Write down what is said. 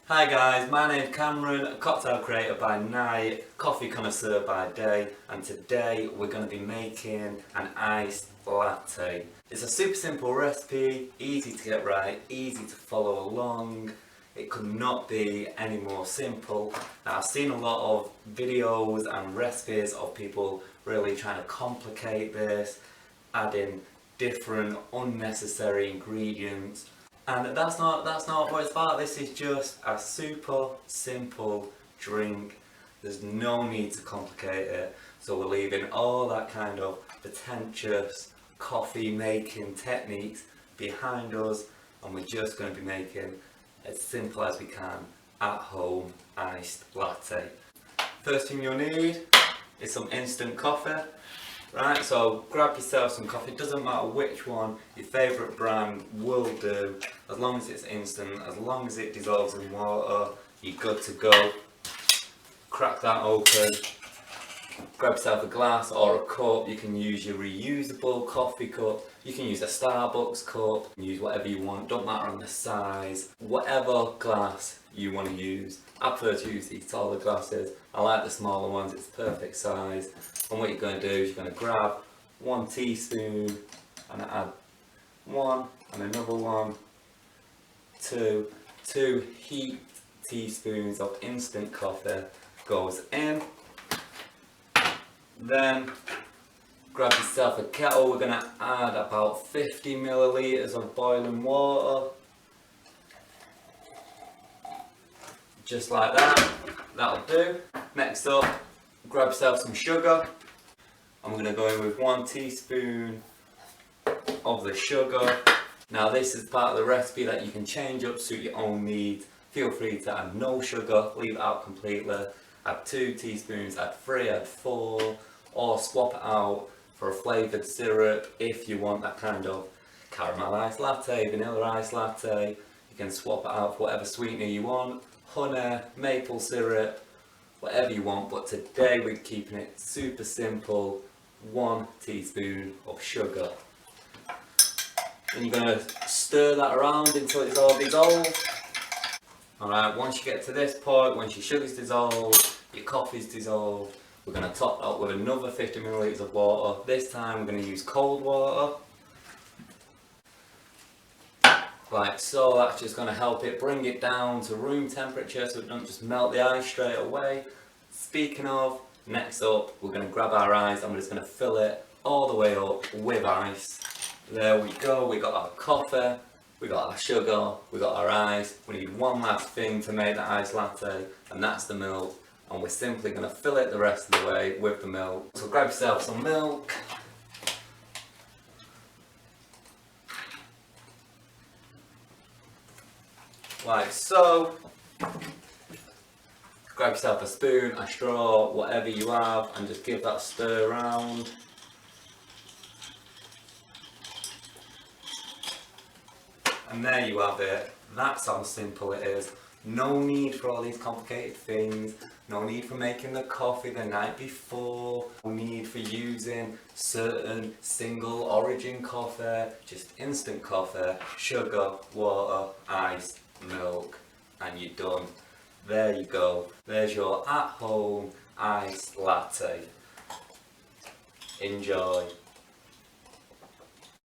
Hi guys, my name's Cameron, a cocktail creator by night, coffee connoisseur by day, and today we're going to be making an iced latte. It's a super simple recipe, easy to get right, easy to follow along. It could not be any more simple. Now I've seen a lot of videos and recipes of people really trying to complicate this, adding different unnecessary ingredients. And that's not what it's about. This is just a super simple drink. There's no need to complicate it. So we're leaving all that kind of pretentious coffee making techniques behind us, and we're just going to be making as simple as we can at home iced latte. First thing you'll need is some instant coffee. Right, so grab yourself some coffee, it doesn't matter which one, your favourite brand will do, as long as it's instant, as long as it dissolves in water, you're good to go. Crack that open, grab yourself a glass or a cup. You can use your reusable coffee cup, you can use a Starbucks cup, use whatever you want, don't matter on the size, whatever glass you want to use. I prefer to use these taller glasses, I like the smaller ones, it's the perfect size. And what you're going to do is you're going to grab 1 teaspoon and add 1 and another 1, 2 heaped teaspoons of instant coffee goes in. Then grab yourself a kettle, we're going to add about 50 millilitres of boiling water. Just like that, that'll do. Next up, grab yourself some sugar. I'm going to go in with 1 teaspoon of the sugar. Now this is part of the recipe that you can change up, suit your own needs. Feel free to add no sugar, leave it out completely. Add 2 teaspoons, add 3, add 4, or swap it out for a flavoured syrup if you want that kind of caramel iced latte, vanilla iced latte. You can swap it out for whatever sweetener you want, honey, maple syrup, whatever you want, but today we're keeping it super simple. 1 teaspoon of sugar. Then you're going to stir that around until it's all dissolved. Alright, once you get to this point, once your sugar's dissolved, your coffee's dissolved, we're going to top that up with another 50 millilitres of water. This time we're going to use cold water. Like so, that's just going to help it bring it down to room temperature so it doesn't just melt the ice straight away. Speaking of, next up we're going to grab our ice and we're just going to fill it all the way up with ice. There we go, we got our coffee, we got our sugar, we got our ice. We need one last thing to make the iced latte, and that's the milk. And we're simply going to fill it the rest of the way with the milk. So grab yourself some milk. Like so. Grab yourself a spoon, a straw, whatever you have, and just give that a stir around. And there you have it. That's how simple it is. No need for all these complicated things. No need for making the coffee the night before. No need for using certain single origin coffee. Just instant coffee, sugar, water, ice, milk, and you're done. There you go. There's your at-home iced latte. Enjoy.